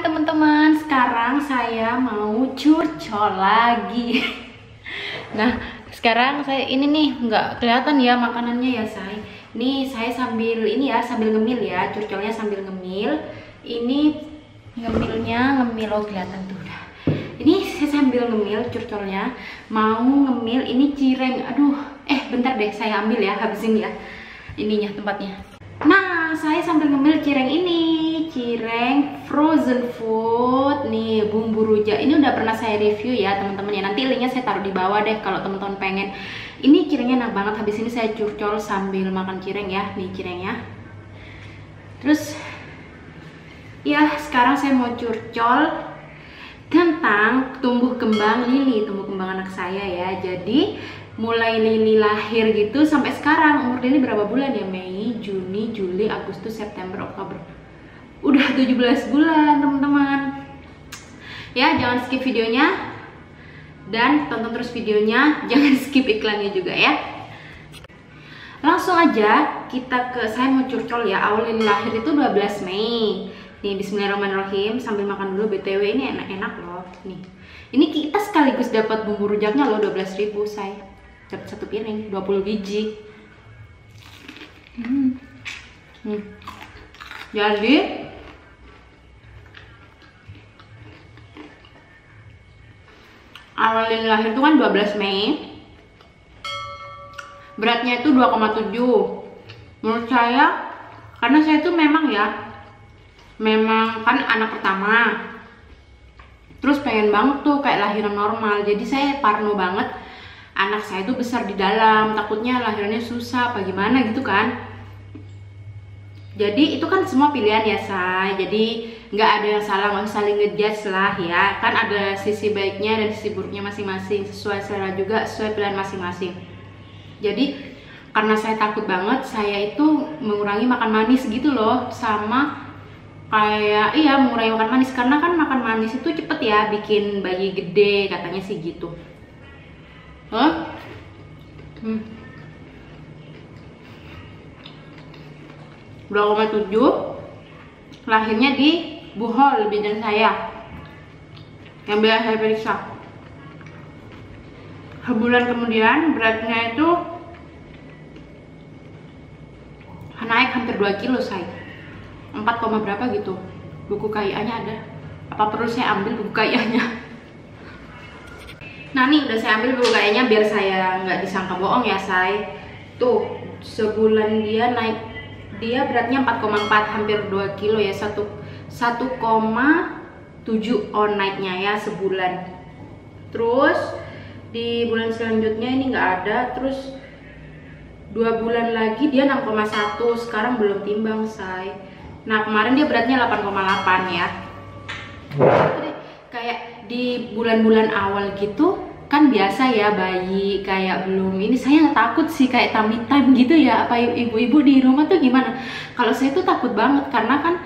Hai teman-teman, sekarang saya mau curcol lagi. Nah, sekarang saya ini nih nggak kelihatan ya makanannya ya say. Nih saya sambil ini ya, sambil ngemil ya, curcolnya sambil ngemil. Ini ngemil oh kelihatan tuh udah. Ini saya sambil ngemil curcolnya, mau ngemil ini cireng. Aduh, bentar deh saya ambil ya, habisin ya ininya tempatnya. Nah, saya sambil ngemil cireng ini, cireng frozen food nih, bumbu rujak. Ini udah pernah saya review ya teman-teman ya. Nanti linknya saya taruh di bawah deh kalau teman-teman pengen. Ini cirengnya enak banget. Habis ini saya curcol sambil makan cireng ya, nih cirengnya. Terus ya sekarang saya mau curcol tentang tumbuh kembang Lili, tumbuh kembang anak saya ya. Jadi mulai Lili lahir gitu sampai sekarang, umur Lili berapa bulan ya? Mei, Juni, Juli, Agustus, September, Oktober. Udah 17 bulan teman-teman. Ya, jangan skip videonya dan tonton terus videonya, jangan skip iklannya juga ya. Langsung aja kita ke, saya mau curcol ya. Awal Lili lahir itu 12 Mei. Nih, bismillahirrahmanirrahim, sambil makan dulu. BTW ini enak-enak loh. Nih. Ini kita sekaligus dapat bumbu rujaknya loh, 12.000 say. Dapat satu piring, 20 biji. Jadi awal Lili lahir itu kan 12 Mei. Beratnya itu 2,7. Menurut saya, karena saya itu memang kan anak pertama. Terus pengen banget tuh kayak lahiran normal. Jadi saya parno banget anak saya itu besar di dalam, takutnya lahirannya susah apa gimana gitu kan. Jadi itu kan semua pilihan ya say. Jadi nggak ada yang salah, nggak saling ngejudge lah ya. Kan ada sisi baiknya dan sisi buruknya masing-masing, sesuai selera juga, sesuai pilihan masing-masing. Jadi karena saya takut banget, saya itu mengurangi makan manis gitu loh. Sama kayak mengurangi makan manis, karena kan makan manis itu cepet ya bikin bayi gede, katanya sih gitu. 2,7. Lahirnya di Buhol, bidan saya yang biasa saya periksa. Sebulan kemudian beratnya itu naik hampir 2 kilo say. 4, berapa gitu. Buku KIA-nya ada. Apa perlu saya ambil buku KIA-nya? Nah nih udah saya ambil buku KIA-nya biar saya nggak disangka bohong ya say. Tuh sebulan dia naik, dia beratnya 4,4, hampir 2 kilo ya, 1,7 on naiknya ya sebulan. Terus di bulan selanjutnya ini nggak ada. Terus 2 bulan lagi dia 6,1, sekarang belum timbang say. Nah kemarin dia beratnya 8,8 ya. Kayak di bulan-bulan awal gitu kan biasa ya bayi kayak belum ini, saya nggak takut sih kayak tummy time gitu ya. Apa ibu-ibu di rumah tuh gimana? Kalau saya tuh takut banget karena kan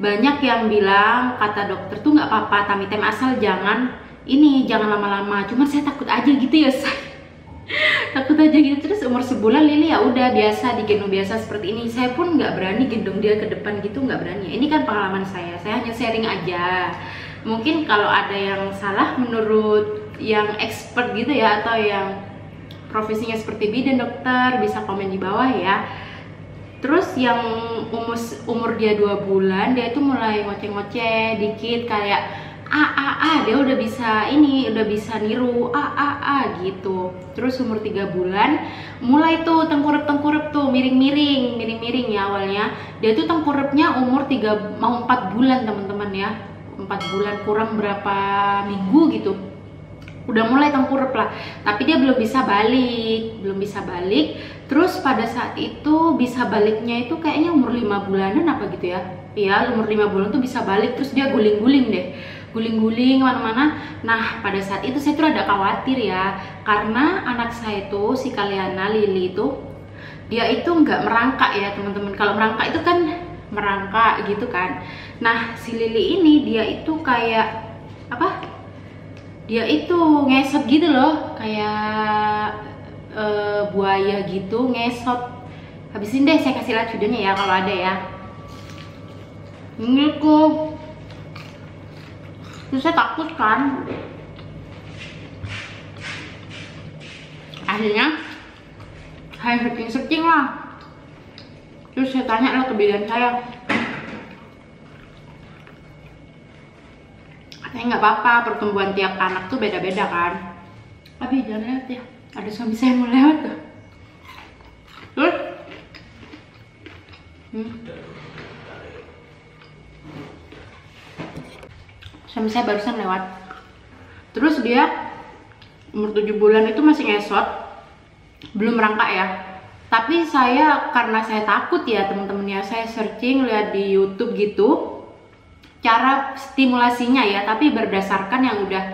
banyak yang bilang kata dokter tuh nggak apa-apa tummy time asal jangan lama-lama. Cuman saya takut aja gitu ya say. Takut aja gitu. Terus umur sebulan Lili ya udah biasa digendong biasa seperti ini. Saya pun nggak berani gendong dia ke depan gitu, nggak berani. Ini kan pengalaman saya hanya sharing aja. Mungkin kalau ada yang salah menurut yang expert gitu ya, atau yang profesinya seperti bidan dokter, bisa komen di bawah ya. Terus yang umur dia 2 bulan, dia itu mulai ngoceh-ngoceh dikit kayak dia udah bisa udah bisa niru gitu. Terus umur 3 bulan mulai tuh tengkurep tuh miring-miring ya awalnya. Dia tuh tengkurepnya umur 4 bulan teman-teman ya. 4 bulan kurang berapa minggu gitu udah mulai tengkurep lah, tapi dia belum bisa balik. Terus pada saat itu bisa baliknya itu kayaknya umur 5 bulanan apa gitu ya. Iya, umur 5 bulan tuh bisa balik. Terus dia guling-guling mana-mana. Nah pada saat itu saya tuh ada khawatir ya, karena anak saya tuh si Kaliana Lili itu dia itu nggak merangkak ya teman-teman. Kalau merangkak itu kan merangkak gitu kan. Nah si Lili ini dia itu kayak dia itu ngesot gitu loh, kayak buaya gitu ngesot. Habisin deh, saya kasih lihat videonya ya kalau ada ya. Ini kok Terus saya takut kan, akhirnya saya searching lah. Terus saya tanya lah ke bidan saya, katanya nggak apa-apa, pertumbuhan tiap anak tuh beda-beda kan. Tapi jangan lihat ya, ada suami saya mau lewat tuh. Terus suami saya barusan lewat. Terus dia umur 7 bulan itu masih ngesot, belum merangkak ya. Tapi saya, karena saya takut ya teman-teman ya, saya searching, lihat di YouTube gitu cara stimulasinya ya, tapi berdasarkan yang udah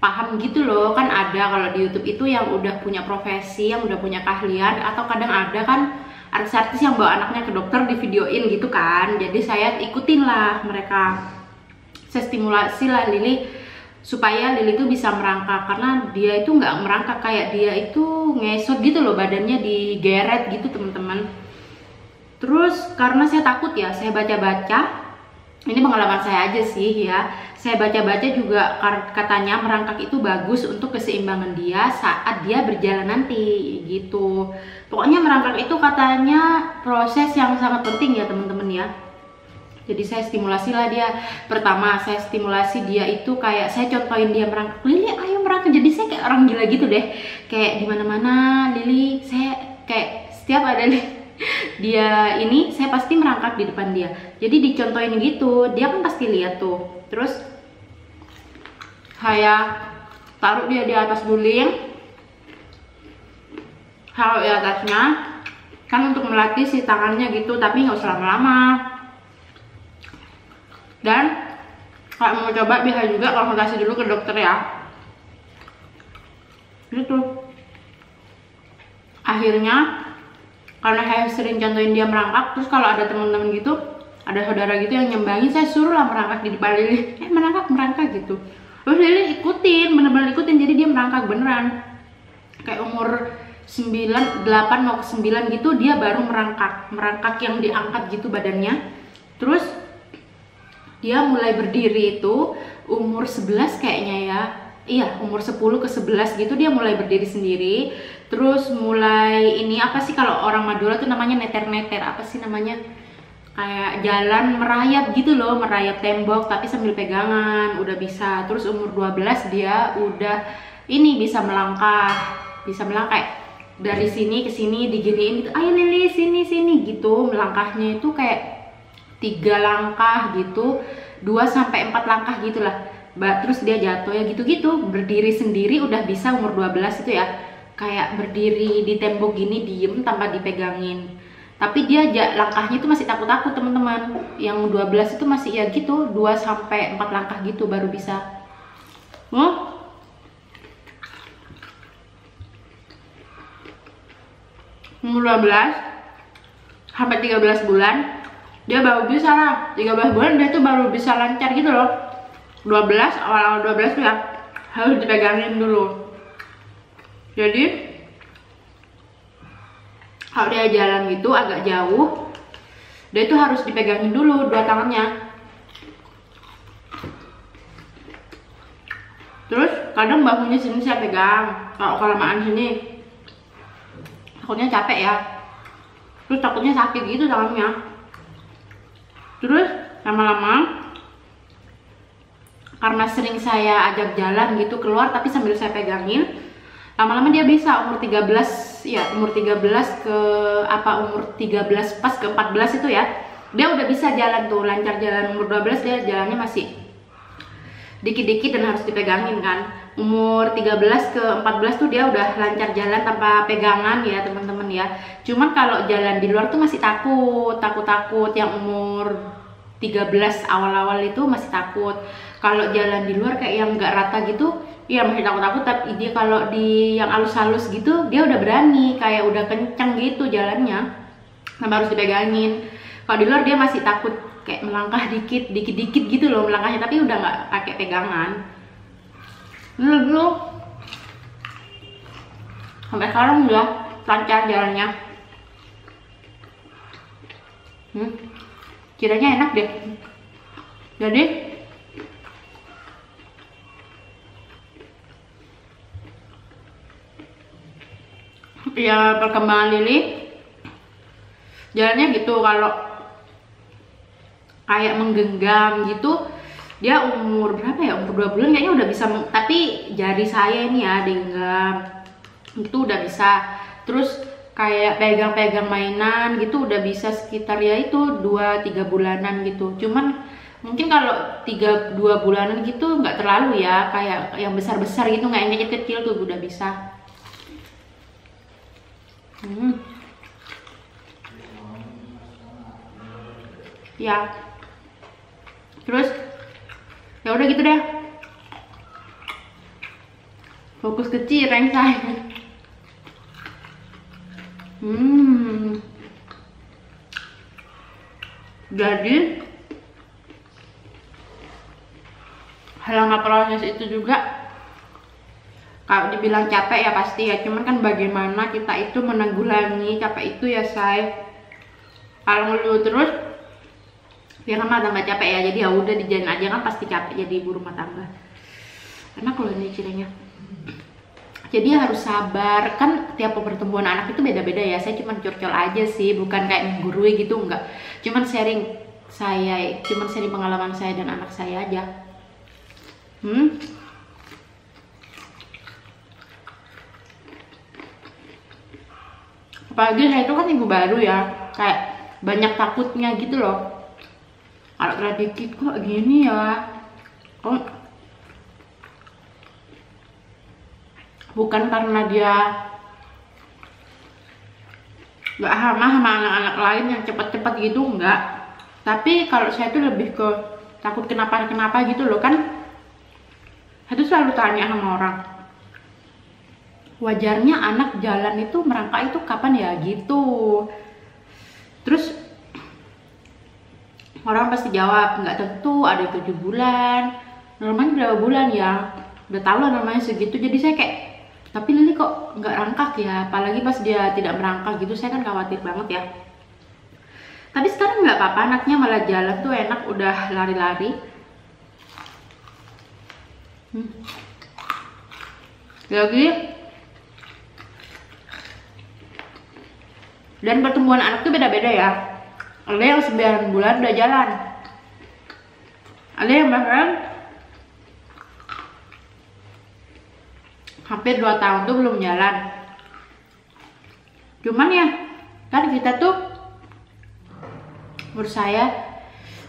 paham gitu loh. Kan ada kalau di YouTube itu yang udah punya profesi, yang udah punya keahlian, atau kadang ada kan artis-artis yang bawa anaknya ke dokter di videoin gitu kan. Jadi saya ikutin lah mereka, saya stimulasi lah Lili supaya Lili itu bisa merangkak, karena dia itu nggak merangkak, kayak dia itu ngesot gitu loh, badannya digeret gitu teman-teman. Terus karena saya takut ya, saya baca-baca, ini pengalaman saya aja sih ya, saya baca-baca juga katanya merangkak itu bagus untuk keseimbangan dia saat dia berjalan nanti gitu. Pokoknya merangkak itu katanya proses yang sangat penting ya teman-teman ya. Jadi saya stimulasi lah dia. Pertama saya stimulasi dia itu kayak saya contohin dia merangkak, Lili ayo merangkak. Jadi saya kayak orang gila gitu deh, kayak di mana-mana Lili, saya kayak setiap ada dia ini saya pasti merangkak di depan dia. Jadi dicontohin gitu, dia kan pasti lihat tuh. Terus saya taruh dia di atas guling, taruh di atasnya kan untuk melatih si tangannya gitu, tapi nggak usah lama-lama. Dan kalau mau coba bisa juga konsultasi dulu ke dokter ya. Gitu. Akhirnya karena saya sering contohin dia merangkak, terus kalau ada teman-teman gitu, ada saudara gitu yang nyembangin, saya suruh lah merangkak di depan Lili. Merangkak gitu. Terus Lili ikutin, bener-bener ikutin, jadi dia merangkak beneran. Kayak umur 9, 8 mau ke 9 gitu dia baru merangkak yang diangkat gitu badannya. Terus dia mulai berdiri itu umur 11 kayaknya ya. Iya, umur 10 ke 11 gitu dia mulai berdiri sendiri. Terus mulai ini apa sih kalau orang Madura tuh namanya neter-neter, apa sih namanya? Kayak jalan merayap gitu loh, merayap tembok tapi sambil pegangan, udah bisa. Terus umur 12 dia udah ini bisa melangkah. Bisa melangkah dari sini ke sini diginiin gitu. Ayo Lili sini gitu. Melangkahnya itu kayak 3 langkah gitu, 2 sampai 4 langkah gitulah. Terus dia jatuh ya gitu-gitu, berdiri sendiri udah bisa umur 12 itu ya. Kayak berdiri di tembok gini diem tanpa dipegangin. Tapi dia langkahnya itu masih takut-takut teman-teman. Yang 12 itu masih ya gitu, 2 sampai 4 langkah gitu baru bisa. Umur 12 sampai 13 bulan dia baru bisa lah, 13 bulan dia tuh baru bisa lancar gitu loh. 12, awal-awal 12 tuh ya harus dipegangin dulu. Jadi kalau dia jalan gitu agak jauh, dia tuh harus dipegangin dulu 2 tangannya. Terus kadang bahunya sini saya pegang, kalau kelamaan sini takutnya capek ya, terus takutnya sakit gitu tangannya. Terus lama-lama karena sering saya ajak jalan gitu keluar tapi sambil saya pegangin, lama-lama dia bisa umur 13 ya, umur 13 ke umur 13 pas ke 14 itu ya, dia udah bisa jalan tuh lancar jalan. Umur 12 dia jalannya masih dikit-dikit dan harus dipegangin kan. Umur 13 ke 14 tuh dia udah lancar jalan tanpa pegangan ya teman-teman ya. Cuman kalau jalan di luar tuh masih takut. Yang umur 13 awal-awal itu masih takut. Kalau jalan di luar kayak yang nggak rata gitu, ya masih takut-takut. Tapi dia kalau di yang halus-halus gitu, dia udah berani, kayak udah kenceng gitu jalannya, tanpa harus dipegangin. Kalau di luar dia masih takut, kayak melangkah dikit-dikit gitu loh melangkahnya, tapi udah nggak pakai pegangan. Dulu sampai sekarang udah lancar jalannya. Kiranya enak deh. Jadi ya perkembangan Lily jalannya gitu. Kalau kayak menggenggam gitu, dia umur berapa ya, umur 2 bulan kayaknya udah bisa, tapi jari saya ini ya digenggam itu udah bisa. Terus kayak pegang-pegang mainan gitu udah bisa sekitar ya itu 2-3 bulanan gitu. Cuman mungkin kalau 2 bulanan gitu nggak terlalu ya, kayak yang besar-besar gitu, nggak yang kecil-kecil tuh udah bisa. Ya, terus ya udah gitu deh, fokus ke cireng saya. Jadi selama proses itu juga kalau dibilang capek ya pasti ya, cuman kan bagaimana kita itu menanggulangi capek itu ya say. Kalau ngeluh terus ya kan malah tambah capek ya, jadi ya udah dijalin aja, kan pasti capek jadi ibu rumah tangga. Enak loh ini cirengnya. Jadi harus sabar, kan tiap pertumbuhan anak itu beda-beda ya. Saya cuma curcol aja sih, bukan kayak menggurui gitu, enggak. Cuman sharing pengalaman saya dan anak saya aja. Apalagi saya itu kan ibu baru ya, kayak banyak takutnya gitu loh. Kalau telah dikit kok gini ya, kok bukan karena dia gak sama anak-anak lain yang cepat-cepat gitu, enggak. Tapi kalau saya tuh lebih ke takut kenapa-kenapa gitu loh kan. Saya tuh selalu tanya sama orang, wajarnya anak jalan itu merangkak itu kapan ya gitu. Terus orang pasti jawab nggak tentu, ada 7 bulan, normalnya berapa bulan ya, udah tahu lah namanya segitu. Jadi saya kayak, tapi Lily kok nggak rangkak ya, apalagi pas dia tidak merangkak gitu, saya kan khawatir banget ya. Tapi sekarang nggak apa-apa, anaknya malah jalan tuh enak, udah lari-lari. Lagi dan pertumbuhan anak tuh beda-beda ya. Ada yang 9 bulan udah jalan, ada yang bahkan hampir 2 tahun tuh belum jalan. Cuman ya kan kita tuh, menurut saya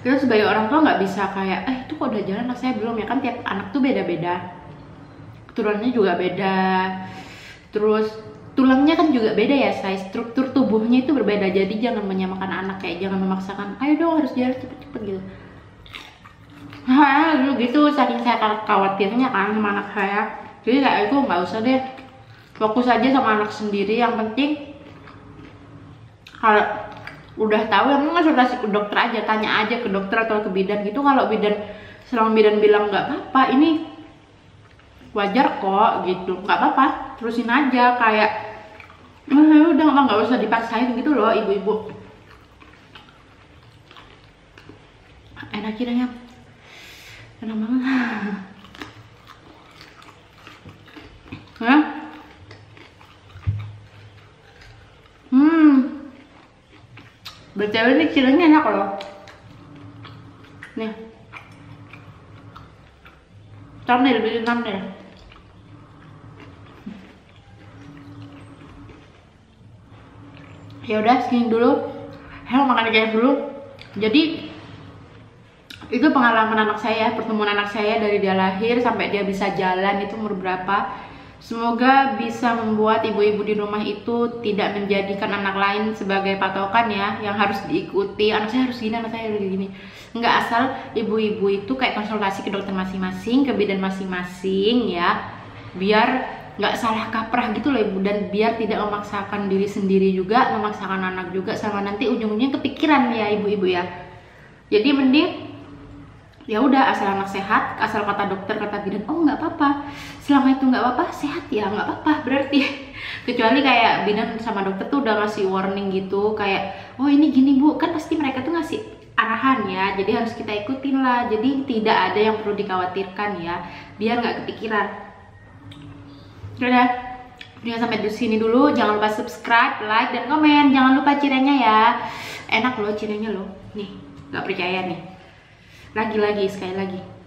kita sebagai orang tua nggak bisa kayak itu kok udah jalan anak saya belum, ya kan tiap anak tuh beda-beda, keturunannya juga beda, terus tulangnya kan juga beda ya, size struktur tubuhnya itu berbeda. Jadi jangan menyamakan anak, kayak jangan memaksakan ayo dong harus jalan cepet-cepet gitu. Dulu gitu saking saya khawatirnya kan sama anak saya, jadi kayak itu nggak usah deh, fokus aja sama anak sendiri. Yang penting kalau udah tahu emang konsultasi ke dokter aja, tanya aja ke dokter atau ke bidan gitu. Kalau selama bidan bilang nggak apa-apa, ini wajar kok gitu, nggak apa-apa, terusin aja. Kayak udah nggak usah dipaksain gitu loh ibu-ibu. Enak kiranya, enak banget ya. BTW ini cirengnya enak loh. Nih, thumbnail, bikin thumbnail. Ya udah segini dulu, makan aja dulu. Jadi itu pengalaman anak saya, pertemuan anak saya dari dia lahir sampai dia bisa jalan itu umur berapa. Semoga bisa membuat ibu-ibu di rumah itu tidak menjadikan anak lain sebagai patokan ya, yang harus diikuti. Anak saya harus gini, anak saya harus gini. Enggak, asal ibu-ibu itu kayak konsultasi ke dokter masing-masing, ke bidan masing-masing ya, biar nggak salah kaprah gitu loh ibu, dan biar tidak memaksakan diri sendiri juga, memaksakan anak juga, sama nanti ujung-ujungnya kepikiran ya ibu-ibu ya. Jadi mending ya udah, asal anak sehat, asal kata dokter, kata bidan, oh nggak apa-apa, selama itu nggak apa-apa, sehat ya nggak apa-apa berarti. Kecuali kayak bidan sama dokter tuh udah ngasih warning gitu, kayak oh ini gini bu, kan pasti mereka tuh ngasih arahan ya, jadi harus kita ikutin lah. Jadi tidak ada yang perlu dikhawatirkan ya, biar nggak kepikiran. Udah, Udah sampai di sini dulu, jangan lupa subscribe, like, dan komen. Jangan lupa cirengnya ya. Enak loh cirengnya loh. Nih, nggak percaya nih. Lagi-lagi, sekali lagi.